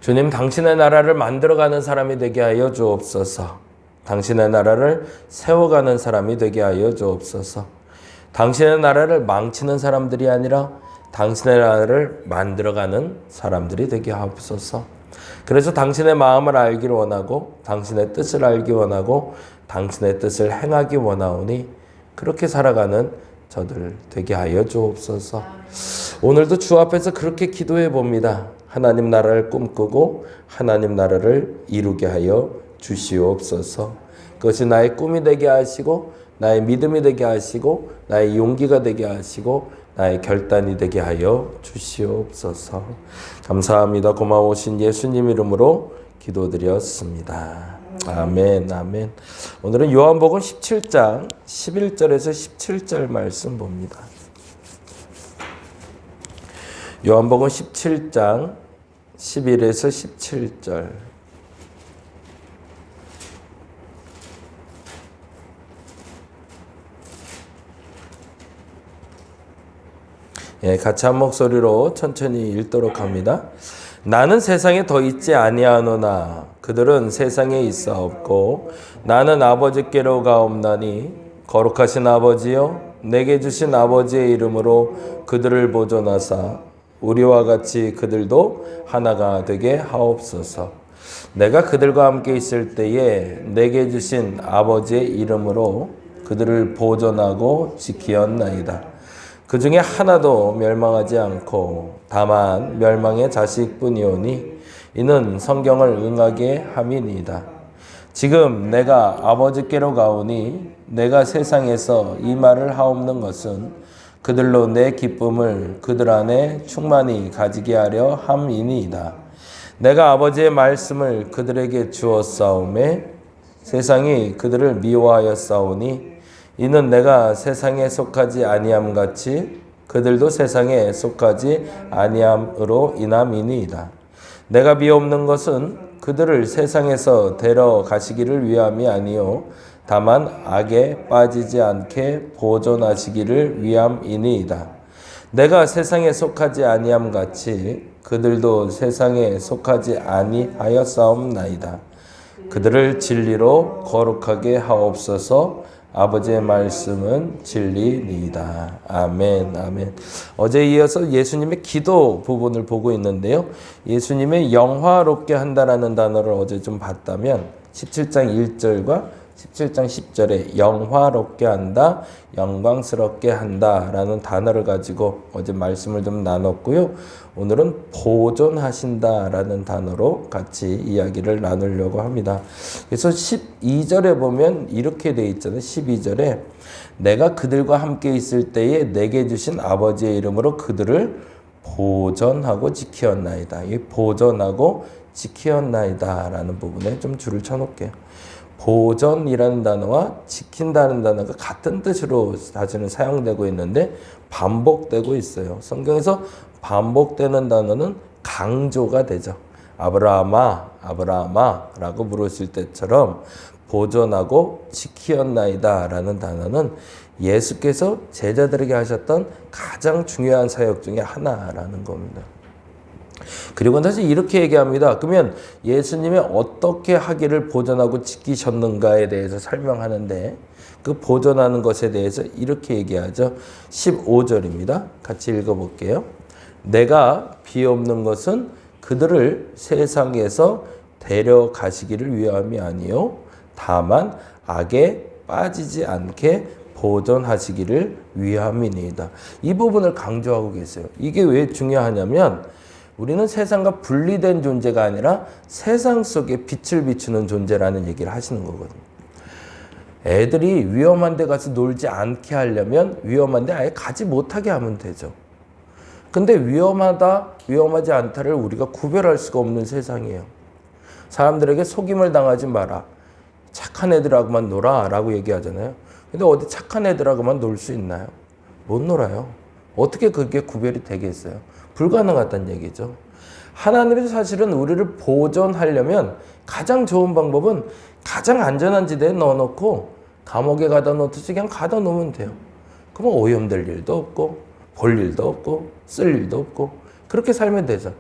주님, 당신의 나라를 만들어가는 사람이 되게 하여 주옵소서. 당신의 나라를 세워가는 사람이 되게 하여 주옵소서. 당신의 나라를 망치는 사람들이 아니라 당신의 나라를 만들어가는 사람들이 되게 하옵소서. 그래서 당신의 마음을 알기를 원하고 당신의 뜻을 알기 원하고 당신의 뜻을 행하기 원하오니 그렇게 살아가는 저들 되게 하여 주옵소서. 오늘도 주 앞에서 그렇게 기도해 봅니다. 하나님 나라를 꿈꾸고 하나님 나라를 이루게 하여 주시옵소서. 그것이 나의 꿈이 되게 하시고 나의 믿음이 되게 하시고 나의 용기가 되게 하시고 나의 결단이 되게 하여 주시옵소서. 감사합니다. 고마우신 예수님 이름으로 기도드렸습니다. 아멘, 아멘. 오늘은 요한복음 17장 11절에서 17절 말씀 봅니다. 요한복음 17장 11에서 17절. 같이 한 목소리로 천천히 읽도록 합니다. 나는 세상에 더 있지 아니하노나 그들은 세상에 있사옵고 나는 아버지께로 가옵나니 거룩하신 아버지여 내게 주신 아버지의 이름으로 그들을 보존하사 우리와 같이 그들도 하나가 되게 하옵소서. 내가 그들과 함께 있을 때에 내게 주신 아버지의 이름으로 그들을 보존하고 지키었나이다. 그 중에 하나도 멸망하지 않고 다만 멸망의 자식뿐이오니 이는 성경을 응하게 함이니이다. 지금 내가 아버지께로 가오니 내가 세상에서 이 말을 하옵는 것은 그들로 내 기쁨을 그들 안에 충만히 가지게 하려 함이니이다. 내가 아버지의 말씀을 그들에게 주었사오매 세상이 그들을 미워하였사오니 이는 내가 세상에 속하지 아니함 같이 그들도 세상에 속하지 아니함으로 인함이니이다. 내가 비옵는 것은 그들을 세상에서 데려가시기를 위함이 아니요 다만 악에 빠지지 않게 보존하시기를 위함이니이다. 내가 세상에 속하지 아니함 같이 그들도 세상에 속하지 아니하였사옵나이다. 그들을 진리로 거룩하게 하옵소서. 아버지의 말씀은 진리니이다. 아멘, 아멘. 어제 이어서 예수님의 기도 부분을 보고 있는데요. 예수님의 영화롭게 한다라는 단어를 어제 좀 봤다면 17장 1절과 17장 10절에 영화롭게 한다, 영광스럽게 한다라는 단어를 가지고 어제 말씀을 좀 나눴고요. 오늘은 보존하신다라는 단어로 같이 이야기를 나누려고 합니다. 그래서 12절에 보면 이렇게 돼 있잖아요. 12절에 내가 그들과 함께 있을 때에 내게 주신 아버지의 이름으로 그들을 보존하고 지키었나이다. 이 보존하고 지키었나이다라는 부분에 좀 줄을 쳐놓을게요. 보존이라는 단어와 지킨다는 단어가 같은 뜻으로 사실은 사용되고 있는데 반복되고 있어요. 성경에서 반복되는 단어는 강조가 되죠. 아브라함아, 아브라함아 라고 물으실 때처럼 보존하고 지키었나이다 라는 단어는 예수께서 제자들에게 하셨던 가장 중요한 사역 중에 하나라는 겁니다. 그리고 사실 이렇게 얘기합니다. 그러면 예수님이 어떻게 하기를 보존하고 지키셨는가에 대해서 설명하는데 그 보존하는 것에 대해서 이렇게 얘기하죠. 15절입니다. 같이 읽어볼게요. 내가 비옵는 것은 그들을 세상에서 데려가시기를 위함이 아니요 다만 악에 빠지지 않게 보존하시기를 위함이니이다. 이 부분을 강조하고 계세요. 이게 왜 중요하냐면 우리는 세상과 분리된 존재가 아니라 세상 속에 빛을 비추는 존재라는 얘기를 하시는 거거든요. 애들이 위험한 데 가서 놀지 않게 하려면 위험한 데 아예 가지 못하게 하면 되죠. 근데 위험하다, 위험하지 않다를 우리가 구별할 수가 없는 세상이에요. 사람들에게 속임을 당하지 마라. 착한 애들하고만 놀아 라고 얘기하잖아요. 근데 어디 착한 애들하고만 놀 수 있나요? 못 놀아요. 어떻게 그게 구별이 되겠어요? 불가능하다는 얘기죠. 하나님이 사실은 우리를 보존하려면 가장 좋은 방법은 가장 안전한 지대에 넣어놓고 감옥에 가다 놓듯이 그냥 가다 놓으면 돼요. 그러면 오염될 일도 없고 볼 일도 없고 쓸 일도 없고 그렇게 살면 되죠.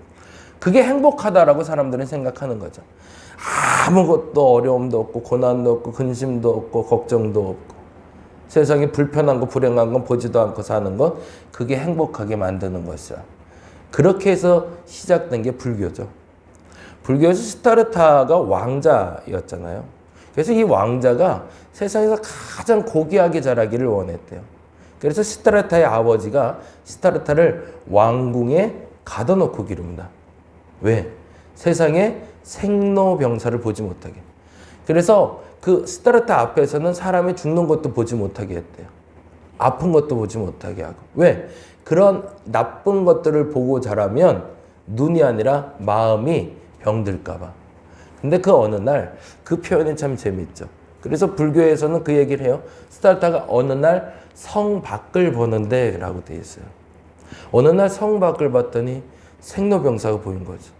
그게 행복하다라고 사람들은 생각하는 거죠. 아무것도 어려움도 없고 고난도 없고 근심도 없고 걱정도 없고 세상에 불편한 거 불행한 건 보지도 않고 사는 것, 그게 행복하게 만드는 것이야. 그렇게 해서 시작된 게 불교죠. 불교에서 시타르타가 왕자였잖아요. 그래서 이 왕자가 세상에서 가장 고귀하게 자라기를 원했대요. 그래서 시타르타의 아버지가 시타르타를 왕궁에 가둬놓고 기릅니다. 왜? 세상에 생로병사를 보지 못하게. 그래서 그 시타르타 앞에서는 사람이 죽는 것도 보지 못하게 했대요. 아픈 것도 보지 못하게 하고. 왜? 그런 나쁜 것들을 보고 자라면 눈이 아니라 마음이 병들까 봐. 근데 그 어느 날 그 표현이 참 재밌죠. 그래서 불교에서는 그 얘기를 해요. 시타르타가 어느 날 성 밖을 보는데 라고 돼 있어요. 어느 날 성 밖을 봤더니 생로병사가 보인 거죠.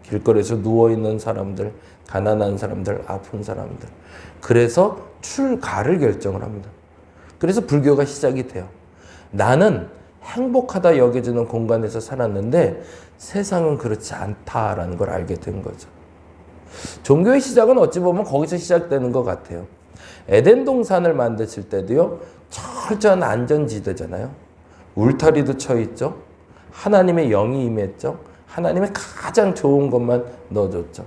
길거리에서 누워있는 사람들, 가난한 사람들, 아픈 사람들. 그래서 출가를 결정을 합니다. 그래서 불교가 시작이 돼요. 나는 행복하다 여겨지는 공간에서 살았는데 세상은 그렇지 않다라는 걸 알게 된 거죠. 종교의 시작은 어찌 보면 거기서 시작되는 것 같아요. 에덴 동산을 만드실 때도요, 철저한 안전지대잖아요. 울타리도 쳐 있죠. 하나님의 영이 임했죠. 하나님의 가장 좋은 것만 넣어줬죠.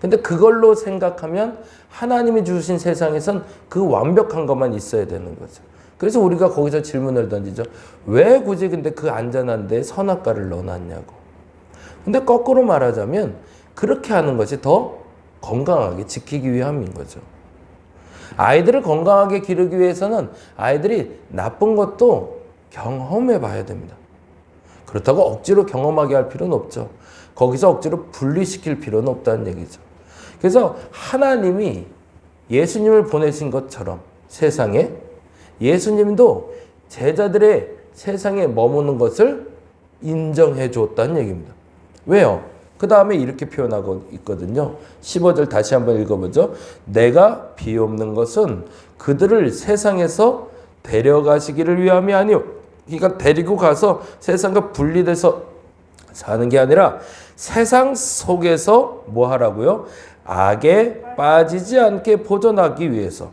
근데 그걸로 생각하면 하나님이 주신 세상에선 그 완벽한 것만 있어야 되는 거죠. 그래서 우리가 거기서 질문을 던지죠. 왜 굳이 근데 그 안전한 데에 선악과를 넣어놨냐고. 근데 거꾸로 말하자면 그렇게 하는 것이 더 건강하게 지키기 위함인 거죠. 아이들을 건강하게 기르기 위해서는 아이들이 나쁜 것도 경험해 봐야 됩니다. 그렇다고 억지로 경험하게 할 필요는 없죠. 거기서 억지로 분리시킬 필요는 없다는 얘기죠. 그래서 하나님이 예수님을 보내신 것처럼 세상에 예수님도 제자들의 세상에 머무는 것을 인정해 주었다는 얘기입니다. 왜요? 그 다음에 이렇게 표현하고 있거든요. 15절 다시 한번 읽어보죠. 내가 비옵는 것은 그들을 세상에서 데려가시기를 위함이 아니오. 그러니까 데리고 가서 세상과 분리돼서 사는 게 아니라 세상 속에서 뭐 하라고요? 악에 빠지지 않게 보존하기 위해서.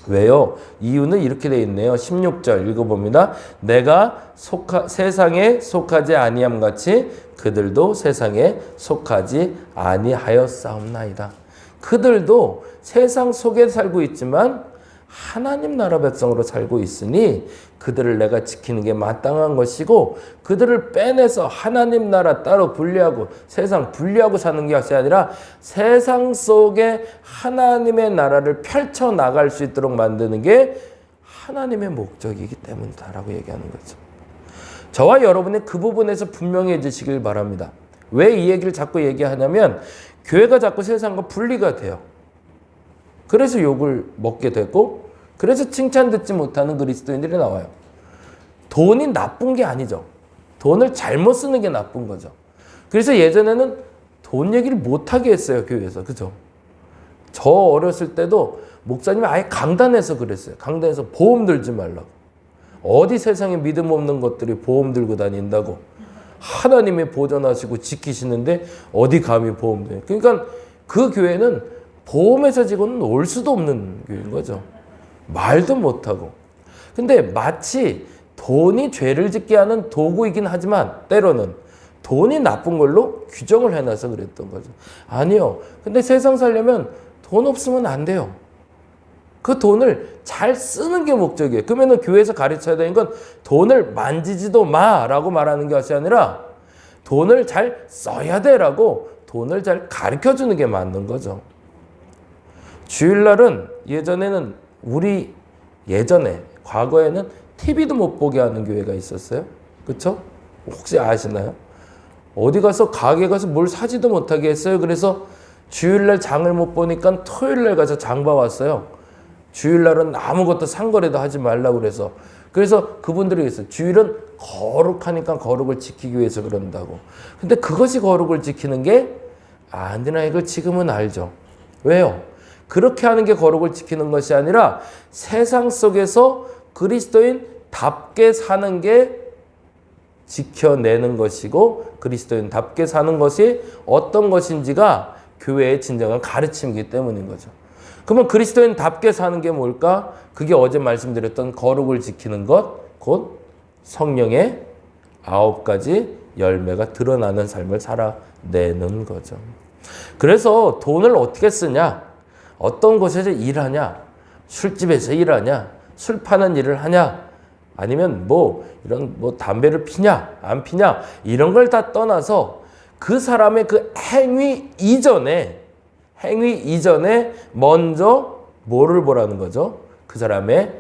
왜요? 이유는 이렇게 되어 있네요. 16절 읽어봅니다. 내가 세상에 속하지 아니함 같이 그들도 세상에 속하지 아니하였사옵나이다. 그들도 세상 속에 살고 있지만 하나님 나라 백성으로 살고 있으니 그들을 내가 지키는 게 마땅한 것이고 그들을 빼내서 하나님 나라 따로 분리하고 세상 분리하고 사는 것이 아니라 세상 속에 하나님의 나라를 펼쳐나갈 수 있도록 만드는 게 하나님의 목적이기 때문이다라고 얘기하는 거죠. 저와 여러분이 그 부분에서 분명해지시길 바랍니다. 왜 이 얘기를 자꾸 얘기하냐면 교회가 자꾸 세상과 분리가 돼요. 그래서 욕을 먹게 되고 그래서 칭찬 듣지 못하는 그리스도인들이 나와요. 돈이 나쁜 게 아니죠. 돈을 잘못 쓰는 게 나쁜 거죠. 그래서 예전에는 돈 얘기를 못하게 했어요. 교회에서. 그죠? 저 어렸을 때도 목사님이 아예 강단에서 그랬어요. 강단에서 보험 들지 말라고. 어디 세상에 믿음 없는 것들이 보험 들고 다닌다고. 하나님이 보존하시고 지키시는데 어디 감히 보험 들. 그러니까 그 교회는 보험회사 직원은 올 수도 없는 교회인 거죠. 말도 못하고. 근데 마치 돈이 죄를 짓게 하는 도구이긴 하지만 때로는 돈이 나쁜 걸로 규정을 해놔서 그랬던 거죠. 아니요. 근데 세상 살려면 돈 없으면 안 돼요. 그 돈을 잘 쓰는 게 목적이에요. 그러면 교회에서 가르쳐야 되는 건 돈을 만지지도 마라고 말하는 것이 아니라 돈을 잘 써야 돼라고 돈을 잘 가르쳐주는 게 맞는 거죠. 주일날은 예전에 과거에는 TV도 못 보게 하는 교회가 있었어요. 그렇죠? 혹시 아시나요? 어디 가서 가게 가서 뭘 사지도 못하게 했어요. 그래서 주일날 장을 못 보니까 토요일날 가서 장 봐왔어요. 주일날은 아무것도 상거래도 하지 말라고 그래서. 그래서 그분들이 있어요. 주일은 거룩하니까 거룩을 지키기 위해서 그런다고. 근데 그것이 거룩을 지키는 게 아니라 이걸 지금은 알죠. 왜요? 그렇게 하는 게 거룩을 지키는 것이 아니라 세상 속에서 그리스도인답게 사는 게 지켜내는 것이고 그리스도인답게 사는 것이 어떤 것인지가 교회의 진정한 가르침이기 때문인 거죠. 그러면 그리스도인답게 사는 게 뭘까? 그게 어제 말씀드렸던 거룩을 지키는 것, 곧 성령의 9가지 열매가 드러나는 삶을 살아내는 거죠. 그래서 돈을 어떻게 쓰냐? 어떤 곳에서 일하냐? 술집에서 일하냐? 술 파는 일을 하냐? 아니면 이런 담배를 피냐? 안 피냐? 이런 걸 다 떠나서 그 사람의 그 행위 이전에 먼저 뭐를 보라는 거죠? 그 사람의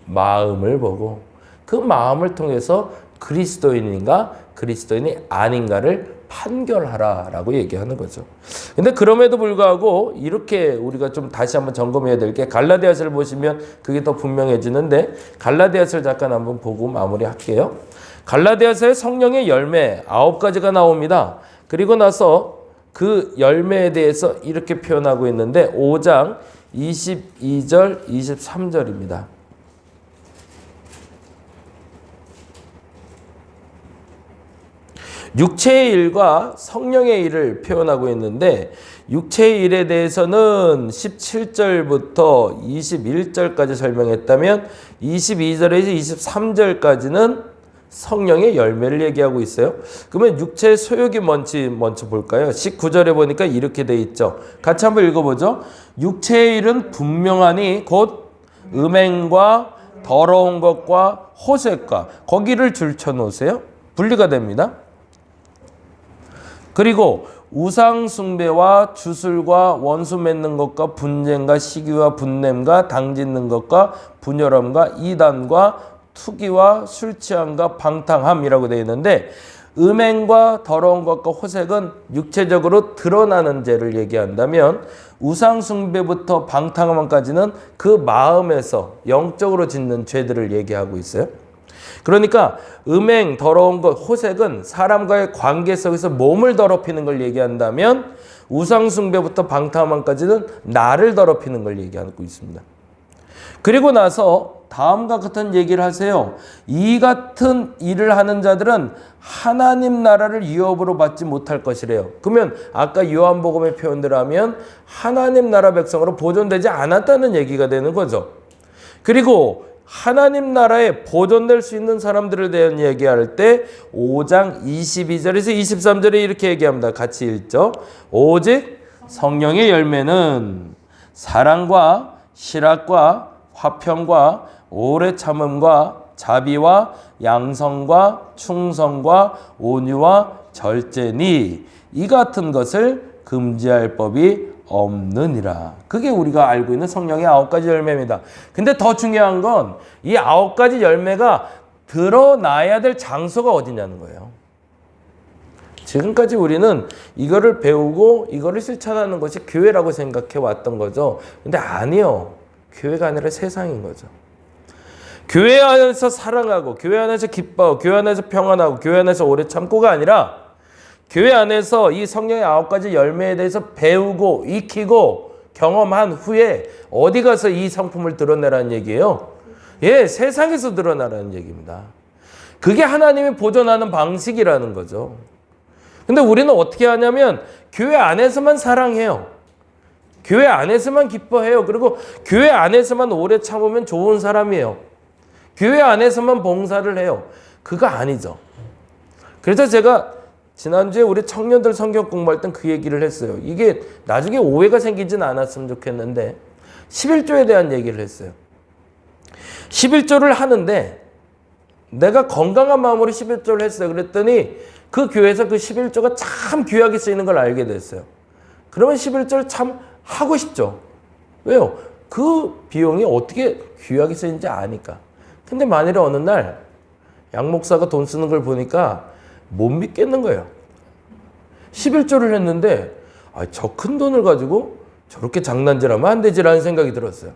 마음을 보고 그 마음을 통해서 그리스도인인가 그리스도인이 아닌가를 판결하라라고 얘기하는 거죠. 근데 그럼에도 불구하고 이렇게 우리가 좀 다시 한번 점검해야 될 게 갈라디아서를 보시면 그게 더 분명해지는데 갈라디아서를 잠깐 한번 보고 마무리할게요. 갈라디아서의 성령의 열매 9가지가 나옵니다. 그리고 나서 그 열매에 대해서 이렇게 표현하고 있는데 5장 22절 23절입니다. 육체의 일과 성령의 일을 표현하고 있는데 육체의 일에 대해서는 17절부터 21절까지 설명했다면 22절에서 23절까지는 성령의 열매를 얘기하고 있어요. 그러면 육체의 소욕이 먼저 볼까요? 19절에 보니까 이렇게 돼 있죠. 같이 한번 읽어보죠. 육체의 일은 분명하니 곧 음행과 더러운 것과 호색과 거기를 줄쳐놓으세요. 분리가 됩니다. 그리고 우상 숭배와 주술과 원수 맺는 것과 분쟁과 시기와 분냄과 당짓는 것과 분열함과 이단과 투기와 술 취함과 방탕함이라고 되어 있는데 음행과 더러운 것과 호색은 육체적으로 드러나는 죄를 얘기한다면 우상 숭배부터 방탕함까지는 그 마음에서 영적으로 짓는 죄들을 얘기하고 있어요. 그러니까 음행, 더러운 것, 호색은 사람과의 관계 속에서 몸을 더럽히는 걸 얘기한다면 우상숭배부터 방탕함까지는 나를 더럽히는 걸 얘기하고 있습니다. 그리고 나서 다음과 같은 얘기를 하세요. 이 같은 일을 하는 자들은 하나님 나라를 유업으로 받지 못할 것이래요. 그러면 아까 요한복음의 표현대로 하면 하나님 나라 백성으로 보존되지 않았다는 얘기가 되는 거죠. 그리고 하나님 나라에 보존될 수 있는 사람들에 대한 얘기할 때 5장 22절에서 23절에 이렇게 얘기합니다. 같이 읽죠. 오직 성령의 열매는 사랑과 실학과 화평과 오래 참음과 자비와 양성과 충성과 온유와 절제니 이 같은 것을 금지할 법이 없느니라. 그게 우리가 알고 있는 성령의 9가지 열매입니다. 근데 더 중요한 건 이 9가지 열매가 드러나야 될 장소가 어디냐는 거예요. 지금까지 우리는 이거를 배우고 이거를 실천하는 것이 교회라고 생각해 왔던 거죠. 근데 아니요. 교회가 아니라 세상인 거죠. 교회 안에서 사랑하고 교회 안에서 기뻐하고 교회 안에서 평안하고 교회 안에서 오래 참고가 아니라 교회 안에서 이 성령의 9가지 열매에 대해서 배우고 익히고 경험한 후에 어디 가서 이 성품을 드러내라는 얘기예요? 예, 세상에서 드러나라는 얘기입니다. 그게 하나님이 보존하는 방식이라는 거죠. 근데 우리는 어떻게 하냐면 교회 안에서만 사랑해요. 교회 안에서만 기뻐해요. 그리고 교회 안에서만 오래 참으면 좋은 사람이에요. 교회 안에서만 봉사를 해요. 그거 아니죠. 그래서 제가 지난주에 우리 청년들 성경 공부할 땐 그 얘기를 했어요. 이게 나중에 오해가 생기진 않았으면 좋겠는데 11조에 대한 얘기를 했어요. 11조를 하는데 내가 건강한 마음으로 11조를 했어요. 그랬더니 그 교회에서 그 11조가 참 귀하게 쓰이는 걸 알게 됐어요. 그러면 11조를 참 하고 싶죠. 왜요? 그 비용이 어떻게 귀하게 쓰이는지 아니까. 근데 만일에 어느 날 양 목사가 돈 쓰는 걸 보니까 못 믿겠는 거예요. 11조를 했는데 저 큰 돈을 가지고 저렇게 장난질하면 안 되지라는 생각이 들었어요.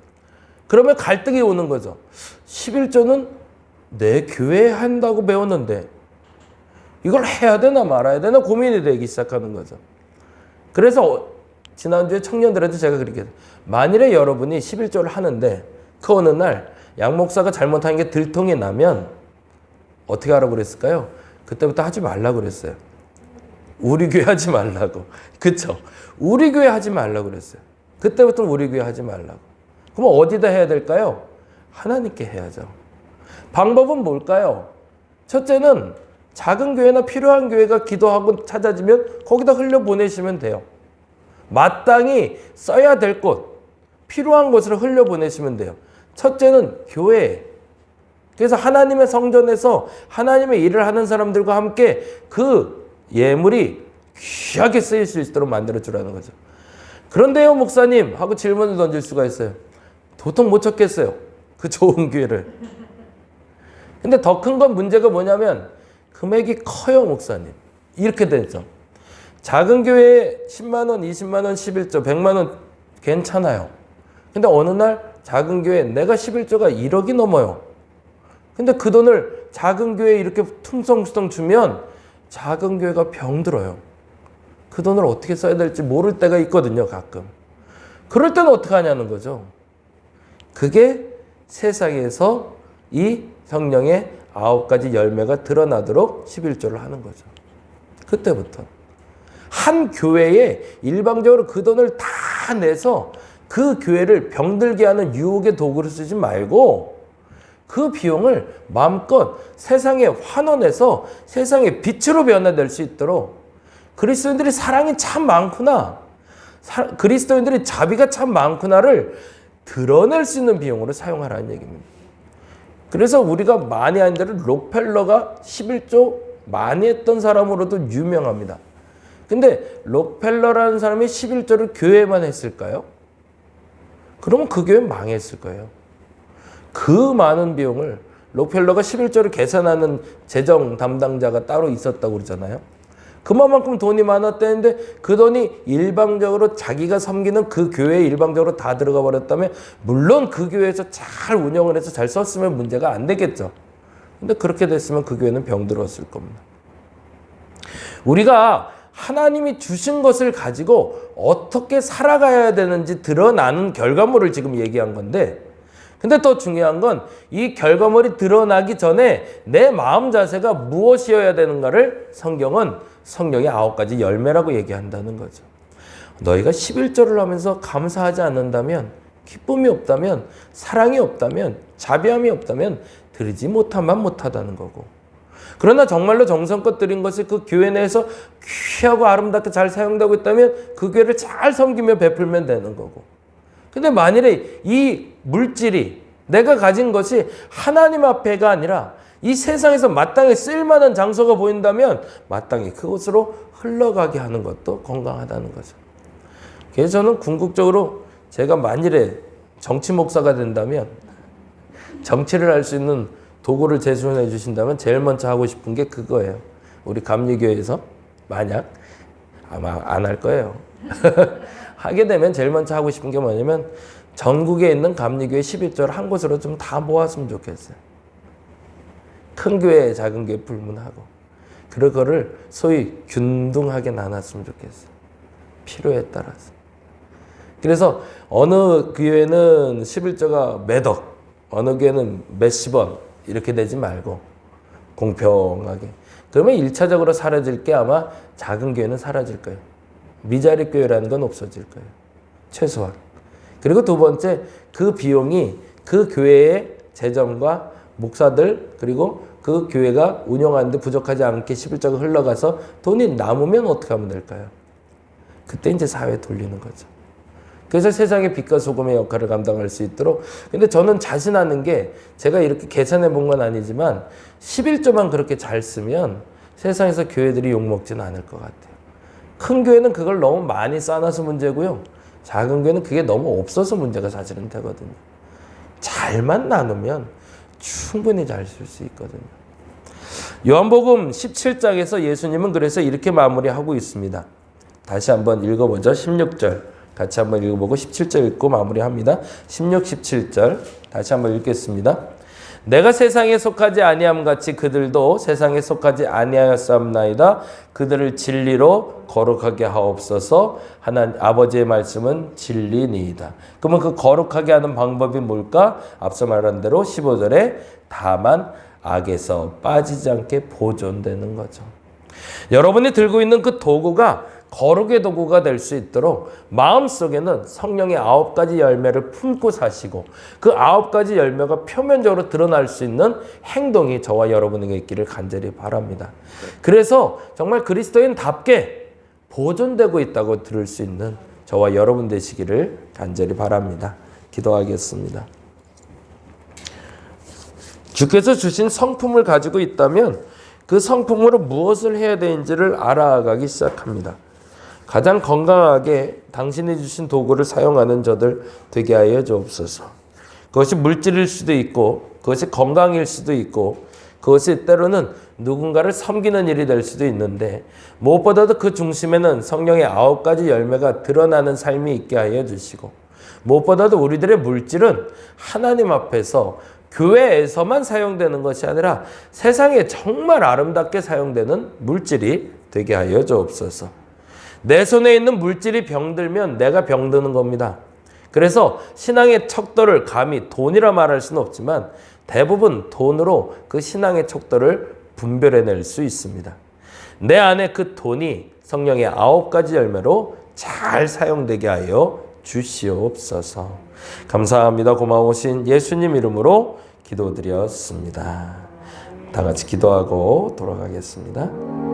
그러면 갈등이 오는 거죠. 11조는 내 교회에 한다고 배웠는데 이걸 해야 되나 말아야 되나 고민이 되기 시작하는 거죠. 그래서 지난주에 청년들한테 제가 그렇게 해요. 만일에 여러분이 11조를 하는데 그 어느 날 양 목사가 잘못한 게 들통이 나면 어떻게 하라고 그랬을까요? 그때부터 하지 말라고 그랬어요. 우리 교회 하지 말라고. 그쵸? 우리 교회 하지 말라고 그랬어요. 그때부터 우리 교회 하지 말라고. 그럼 어디다 해야 될까요? 하나님께 해야죠. 방법은 뭘까요? 첫째는 작은 교회나 필요한 교회가 기도하고 찾아지면 거기다 흘려보내시면 돼요. 마땅히 써야 될 곳, 필요한 곳으로 흘려보내시면 돼요. 첫째는 교회. 그래서 하나님의 성전에서 하나님의 일을 하는 사람들과 함께 그 예물이 귀하게 쓰일 수 있도록 만들어주라는 거죠. 그런데요, 목사님 하고 질문을 던질 수가 있어요. 도통 못 찾겠어요. 그 좋은 교회를. 근데 더 큰 건 문제가 뭐냐면 금액이 커요, 목사님. 이렇게 되죠. 작은 교회에 10만 원, 20만 원, 11조, 100만 원 괜찮아요. 근데 어느 날 작은 교회에 내가 11조가 1억이 넘어요. 근데 그 돈을 작은 교회에 이렇게 퉁성퉁성 주면 작은 교회가 병들어요. 그 돈을 어떻게 써야 될지 모를 때가 있거든요, 가끔. 그럴 때는 어떻게 하냐는 거죠. 그게 세상에서 이 성령의 9가지 열매가 드러나도록 11조를 하는 거죠. 그때부터. 한 교회에 일방적으로 그 돈을 다 내서 그 교회를 병들게 하는 유혹의 도구로 쓰지 말고 그 비용을 마음껏 세상에 환원해서 세상의 빛으로 변화될 수 있도록 그리스도인들이 사랑이 참 많구나. 그리스도인들이 자비가 참 많구나를 드러낼 수 있는 비용으로 사용하라는 얘기입니다. 그래서 우리가 많이 하는 대로 록펠러가 11조 많이 했던 사람으로도 유명합니다. 근데 록펠러라는 사람이 11조를 교회에만 했을까요? 그러면 그 교회는 망했을 거예요. 그 많은 비용을 록펠러가 11조를 계산하는 재정 담당자가 따로 있었다고 그러잖아요. 그만큼 돈이 많았다는데 그 돈이 일방적으로 자기가 섬기는 그 교회에 일방적으로 다 들어가 버렸다면 물론 그 교회에서 잘 운영을 해서 잘 썼으면 문제가 안 되겠죠. 근데 그렇게 됐으면 그 교회는 병들었을 겁니다. 우리가 하나님이 주신 것을 가지고 어떻게 살아가야 되는지 드러나는 결과물을 지금 얘기한 건데 근데 더 중요한 건 이 결과물이 드러나기 전에 내 마음 자세가 무엇이어야 되는가를 성경은 성령의 9가지 열매라고 얘기한다는 거죠. 너희가 11조를 하면서 감사하지 않는다면, 기쁨이 없다면, 사랑이 없다면, 자비함이 없다면 드리지 못하면 못하다는 거고. 그러나 정말로 정성껏 드린 것이 그 교회 내에서 귀하고 아름답게 잘 사용되고 있다면 그 교회를 잘 섬기며 베풀면 되는 거고. 근데 만일에 이 물질이 내가 가진 것이 하나님 앞에가 아니라 이 세상에서 마땅히 쓸만한 장소가 보인다면 마땅히 그곳으로 흘러가게 하는 것도 건강하다는 거죠. 그래서 저는 궁극적으로 제가 만일에 정치 목사가 된다면 정치를 할 수 있는 도구를 제공해 주신다면 제일 먼저 하고 싶은 게 그거예요. 우리 감리교회에서 만약 아마 안 할 거예요. 하게 되면 제일 먼저 하고 싶은 게 뭐냐면 전국에 있는 감리교회 11조를 한 곳으로 좀 다 모았으면 좋겠어요. 큰 교회, 작은 교회 불문하고 그거를 소위 균등하게 나눴으면 좋겠어요. 필요에 따라서. 그래서 어느 교회는 11조가 몇억, 어느 교회는 몇십원 이렇게 되지 말고 공평하게. 그러면 1차적으로 사라질 게 아마 작은 교회는 사라질 거예요. 미자립 교회라는 건 없어질 거예요. 최소한. 그리고 두 번째, 그 비용이 그 교회의 재정과 목사들 그리고 그 교회가 운영하는데 부족하지 않게 11조가 흘러가서 돈이 남으면 어떻게 하면 될까요? 그때 이제 사회에 돌리는 거죠. 그래서 세상의 빛과 소금의 역할을 감당할 수 있도록. 근데 저는 자신하는 게 제가 이렇게 계산해 본 건 아니지만 11조만 그렇게 잘 쓰면 세상에서 교회들이 욕먹지는 않을 것 같아요. 큰 교회는 그걸 너무 많이 쌓아놔서 문제고요. 작은 교회는 그게 너무 없어서 문제가 사실은 되거든요. 잘만 나누면 충분히 잘 쓸 수 있거든요. 요한복음 17장에서 예수님은 그래서 이렇게 마무리하고 있습니다. 다시 한번 읽어보죠. 16절 같이 한번 읽어보고 17절 읽고 마무리합니다. 16, 17절 다시 한번 읽겠습니다. 내가 세상에 속하지 아니함 같이 그들도 세상에 속하지 아니하였사옵나이다. 그들을 진리로 거룩하게 하옵소서. 하나님 아버지의 말씀은 진리니이다. 그러면 그 거룩하게 하는 방법이 뭘까? 앞서 말한 대로 15절에 다만 악에서 빠지지 않게 보존되는 거죠. 여러분이 들고 있는 그 도구가 거룩의 도구가 될 수 있도록 마음속에는 성령의 9가지 열매를 품고 사시고 그 9가지 열매가 표면적으로 드러날 수 있는 행동이 저와 여러분에게 있기를 간절히 바랍니다. 그래서 정말 그리스도인답게 보존되고 있다고 들을 수 있는 저와 여러분 되시기를 간절히 바랍니다. 기도하겠습니다. 주께서 주신 성품을 가지고 있다면 그 성품으로 무엇을 해야 되는지를 알아가기 시작합니다. 가장 건강하게 당신이 주신 도구를 사용하는 저들 되게 하여 주옵소서. 그것이 물질일 수도 있고 그것이 건강일 수도 있고 그것이 때로는 누군가를 섬기는 일이 될 수도 있는데 무엇보다도 그 중심에는 성령의 9가지 열매가 드러나는 삶이 있게 하여 주시고 무엇보다도 우리들의 물질은 하나님 앞에서 교회에서만 사용되는 것이 아니라 세상에 정말 아름답게 사용되는 물질이 되게 하여 주옵소서. 내 손에 있는 물질이 병들면 내가 병드는 겁니다. 그래서 신앙의 척도를 감히 돈이라 말할 수는 없지만 대부분 돈으로 그 신앙의 척도를 분별해낼 수 있습니다. 내 안에 그 돈이 성령의 9가지 열매로 잘 사용되게 하여 주시옵소서. 감사합니다. 고마우신 예수님 이름으로 기도드렸습니다. 다 같이 기도하고 돌아가겠습니다.